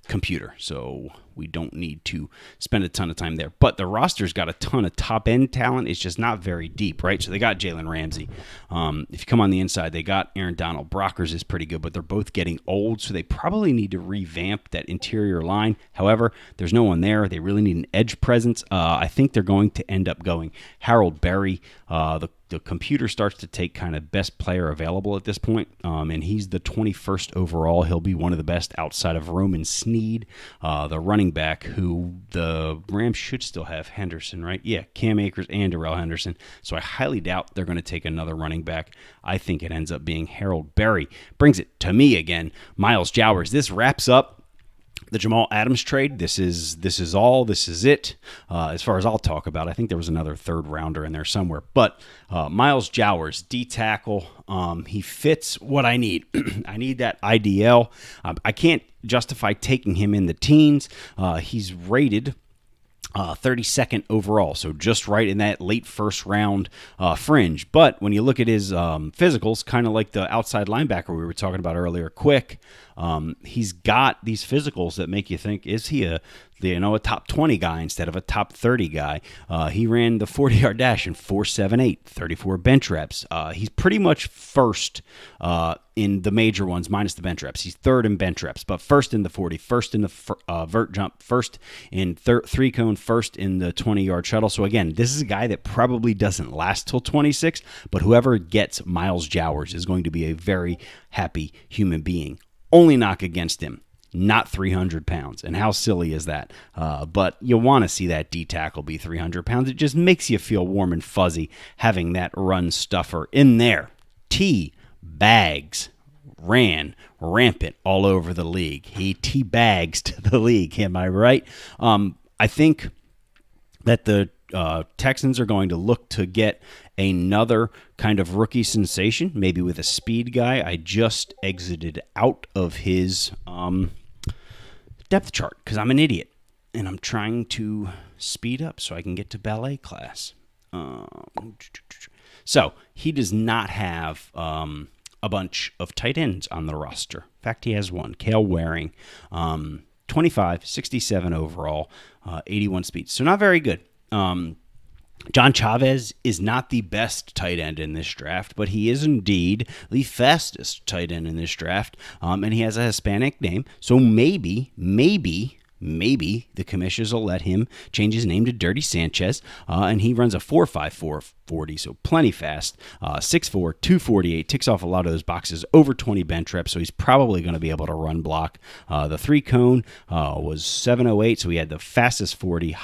computer, so we don't need to spend a ton of time there. But the roster's got a ton of top-end talent. It's just not very deep, right? So they got Jalen Ramsey. If you come on the inside, they got Aaron Donald. Brockers is pretty good, but they're both getting old, so they probably need to revamp that interior line. However, there's no one there. They really need an edge presence. I think they're going to end up going Harold Berry. The computer starts to take kind of best player available at this point, and he's the 21st overall. He'll be one of the best outside of Roman Sneed, the running back, who the Rams should still have Henderson, right? Yeah, Cam Akers and Darrell Henderson. So I highly doubt they're going to take another running back. I think it ends up being Harold Berry. Brings it to me again, Miles Jowers. This wraps up The Jamal Adams trade, this is it. As far as I'll talk about, I think there was another third rounder in there somewhere. But Miles Jowers, D tackle, he fits what I need. I need that IDL. I can't justify taking him in the teens. He's rated 32nd overall, so just right in that late first round fringe. But when you look at his physicals, kind of like the outside linebacker we were talking about earlier, Quick, he's got these physicals that make you think, is he a top 20 guy instead of a top 30 guy? He ran the 40-yard dash in 4.78, 34 bench reps. He's pretty much first in the major ones, minus the bench reps. He's third in bench reps, but first in the 40, first in the vert jump, first in three cone, first in the 20-yard shuttle. So again, this is a guy that probably doesn't last till 26, but whoever gets Miles Jowers is going to be a very happy human being. Only knock against him, not 300 pounds. And how silly is that? But you want to see that D tackle be 300 pounds. It just makes you feel warm and fuzzy having that run stuffer in there. T. Bags ran rampant all over the league. He T-bags to the league. Am I right? I think that the Texans are going to look to get another kind of rookie sensation, maybe with a speed guy. I just exited out of his depth chart because I'm an idiot and I'm trying to speed up so I can get to ballet class. So he does not have a bunch of tight ends on the roster. In fact, he has one, Cale Waring, 25, 67 overall, 81 speed. So not very good. John Chavez is not the best tight end in this draft, but he is indeed the fastest tight end in this draft, and he has a Hispanic name, so maybe the commissioners will let him change his name to Dirty Sanchez, and he runs a 4.54 40, so plenty fast, 6'4", 248, ticks off a lot of those boxes, over 20 bench reps, so he's probably going to be able to run block. The three cone was 7.08, so he had the fastest 40,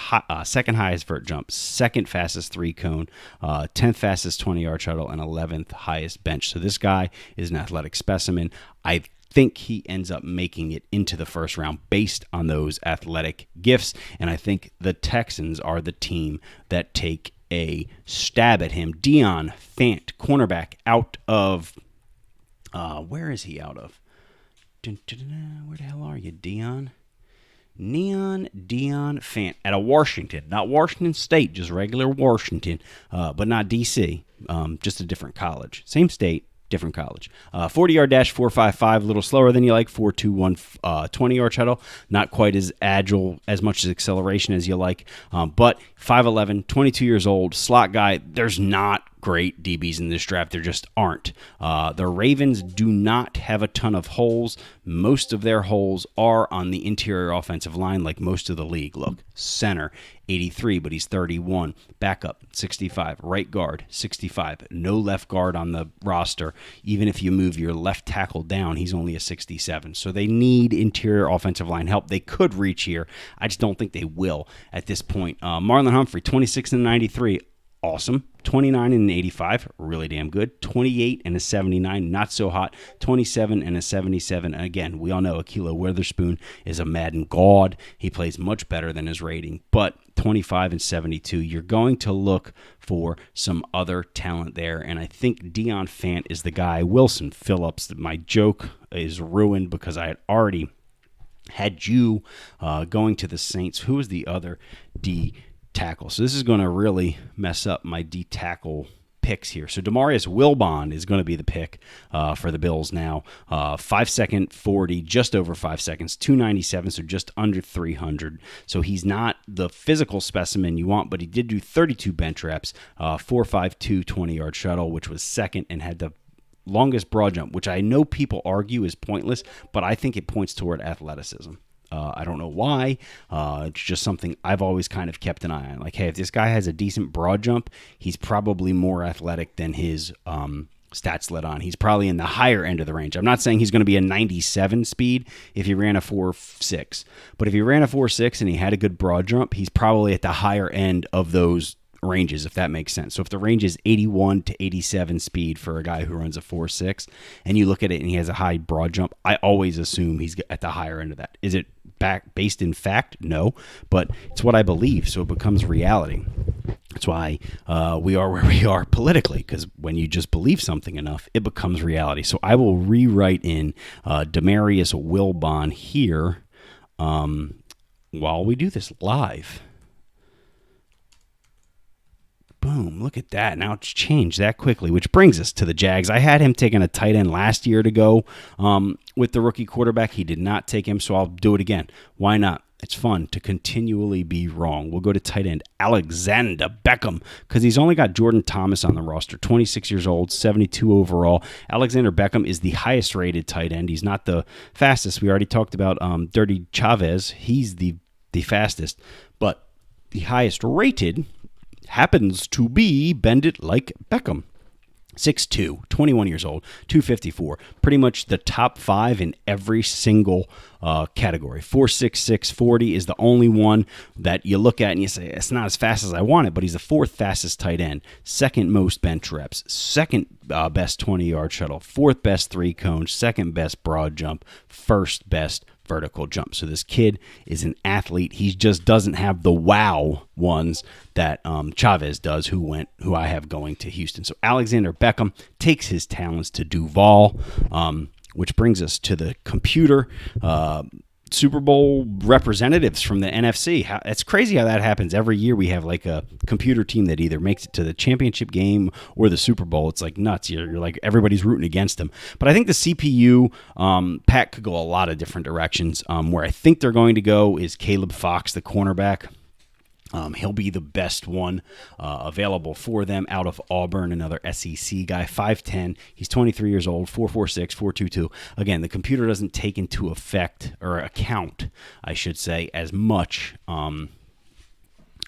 second highest vert jump, second fastest three cone, 10th fastest 20-yard shuttle, and 11th highest bench. So this guy is an athletic specimen. I think he ends up making it into the first round based on those athletic gifts, and I think the Texans are the team that take a stab at him. Dion Fant, cornerback, out of where is he out of? Where the hell are you, Dion? Dion Fant out of Washington, not Washington State, just regular Washington, but not D.C., just a different college. Same state, different college. 40-yard dash, 4.55, a little slower than you like. 4.21, 20-yard shuttle. Not quite as agile, as much as acceleration as you like. But 5'11", 22 years old, slot guy. There's not great DBs in this draft. There just aren't. The Ravens do not have a ton of holes. Most of their holes are on the interior offensive line, like most of the league. Look, center, 83, but he's 31. Backup, 65. Right guard, 65. No left guard on the roster. Even if you move your left tackle down, he's only a 67. So they need interior offensive line help. They could reach here. I just don't think they will at this point. Marlon Humphrey, 26 and 93. Awesome. 29 and an 85, really damn good. 28 and a 79, not so hot. 27 and a 77. Again, we all know Ahkello Witherspoon is a Madden god. He plays much better than his rating, but 25 and 72, you're going to look for some other talent there, and I think Dion Fant is the guy. Wilson Phillips, my joke is ruined because I had already had you going to the Saints. Who is the other D tackle? So this is going to really mess up my D tackle picks here. So Demarius Wilbon is going to be the pick for the Bills now. 5-second 40, just over 5 seconds, 297, so just under 300. So he's not the physical specimen you want, but he did do 32 bench reps, 4.52 20-yard shuttle, which was second, and had the longest broad jump, which I know people argue is pointless, but I think it points toward athleticism. I don't know why. It's just something I've always kind of kept an eye on. Like, hey, if this guy has a decent broad jump, he's probably more athletic than his stats let on. He's probably in the higher end of the range. I'm not saying he's going to be a 97 speed if he ran a 4.6. But if he ran a 4.6 and he had a good broad jump, he's probably at the higher end of those ranges, if that makes sense. So if the range is 81 to 87 speed for a guy who runs a 4.6, and you look at it and he has a high broad jump, I always assume he's at the higher end of that. Is it based in fact? No, but it's what I believe, so it becomes reality. That's why we are where we are politically, because when you just believe something enough, it becomes reality. So I will rewrite in Demarius Wilbon here while we do this live. Boom, look at that. Now it's changed that quickly, which brings us to the Jags. I had him taking a tight end last year to go with the rookie quarterback. He did not take him, so I'll do it again. Why not? It's fun to continually be wrong. We'll go to tight end Alexander Beckham because he's only got Jordan Thomas on the roster, 26 years old, 72 overall. Alexander Beckham is the highest rated tight end. He's not the fastest. We already talked about Dirty Chavez. He's the fastest, but the highest rated happens to be Bend It Like Beckham. 6'2", 21 years old, 254. Pretty much the top 5 in every single category. 4.66 40 is the only one that you look at and you say, it's not as fast as I want it, but he's the 4th fastest tight end, 2nd most bench reps, 2nd best 20-yard shuttle, 4th best 3-cone, 2nd best broad jump, 1st best vertical jump. So this kid is an athlete. He just doesn't have the wow ones that Chavez does, who I have going to Houston. So Alexander Beckham takes his talents to Duval, which brings us to the computer Super Bowl representatives from the NFC. It's crazy how that happens. Every year we have like a computer team that either makes it to the championship game or the Super Bowl. It's like nuts. You're like, everybody's rooting against them. But I think the CPU pack could go a lot of different directions. Where I think they're going to go is Caleb Fox, the cornerback. He'll be the best one available for them out of Auburn, another SEC guy, 5'10". He's 23 years old, 4.46, 4.22. Again, the computer doesn't take into account, I should say, as much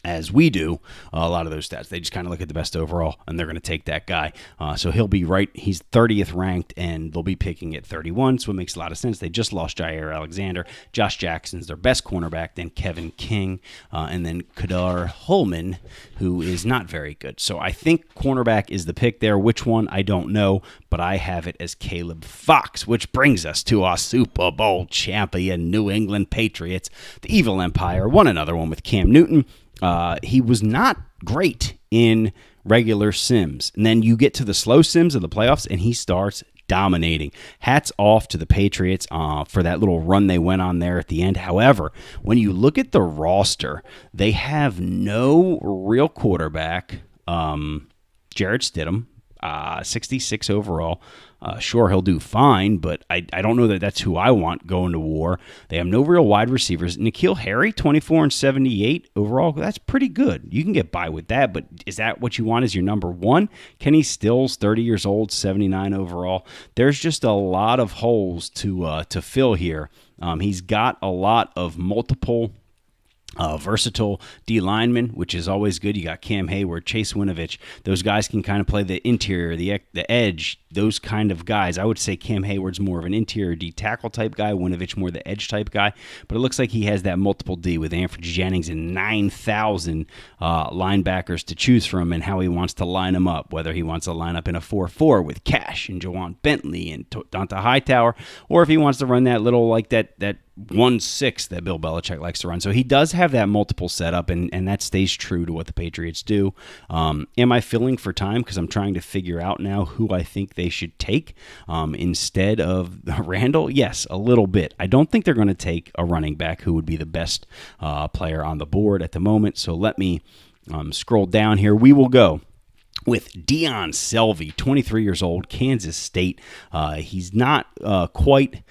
as we do a lot of those stats. They just kind of look at the best overall, and they're going to take that guy. So he'll be right. He's 30th ranked, and they'll be picking at 31, so it makes a lot of sense. They just lost Jair Alexander. Josh Jackson's their best cornerback, then Kevin King, and then Kadar Holman, who is not very good. So I think cornerback is the pick there. Which one, I don't know, but I have it as Caleb Fox, which brings us to our Super Bowl champion New England Patriots. The Evil Empire won another one with Cam Newton. He was not great in regular sims. And then you get to the slow sims of the playoffs, and he starts dominating. Hats off to the Patriots for that little run they went on there at the end. However, when you look at the roster, they have no real quarterback. Jarrett Stidham, 66 overall. Sure, he'll do fine, but I don't know that that's who I want going to war. They have no real wide receivers. N'Keal Harry, 24 and 78 overall. That's pretty good. You can get by with that, but is that what you want as your number one? Kenny Stills, 30 years old, 79 overall. There's just a lot of holes to fill here. He's got a lot of multiple versatile D lineman, which is always good. You got Cam Hayward, Chase Winovich. Those guys can kind of play the interior, the edge, those kind of guys. I would say Cam Hayward's more of an interior D tackle type guy, Winovich more the edge type guy. But it looks like he has that multiple D with Anfernee Jennings and 9,000 linebackers to choose from, and how he wants to line them up, whether he wants to line up in a 4-4 with Cash and Jawan Bentley and Donta Hightower, or if he wants to run that little, like that 1-6 that Bill Belichick likes to run. So he does have that multiple setup, and that stays true to what the Patriots do. Am I filling for time? Because I'm trying to figure out now who I think they should take instead of Randall. Yes, a little bit. I don't think they're going to take a running back who would be the best player on the board at the moment. So let me scroll down here. We will go with Deion Selvey, 23 years old, Kansas State. He's not quite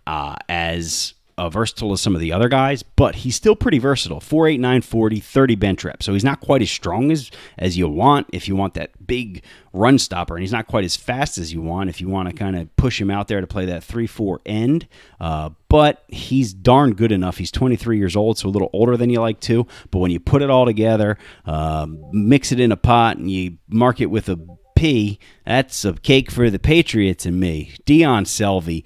as versatile as some of the other guys, but he's still pretty versatile. 4.8, 9.40, 30 bench reps. So he's not quite as strong as you want if you want that big run stopper, and he's not quite as fast as you want if you want to kind of push him out there to play that 3-4 end. But he's darn good enough. He's 23 years old, so a little older than you like to. But when you put it all together, mix it in a pot, and you mark it with a P. That's a cake for the Patriots and me. Deion Selvey,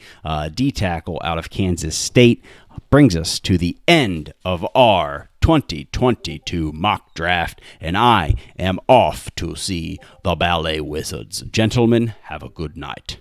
D-tackle out of Kansas State, brings us to the end of our 2022 mock draft, and I am off to see the Ballet Wizards. Gentlemen, have a good night.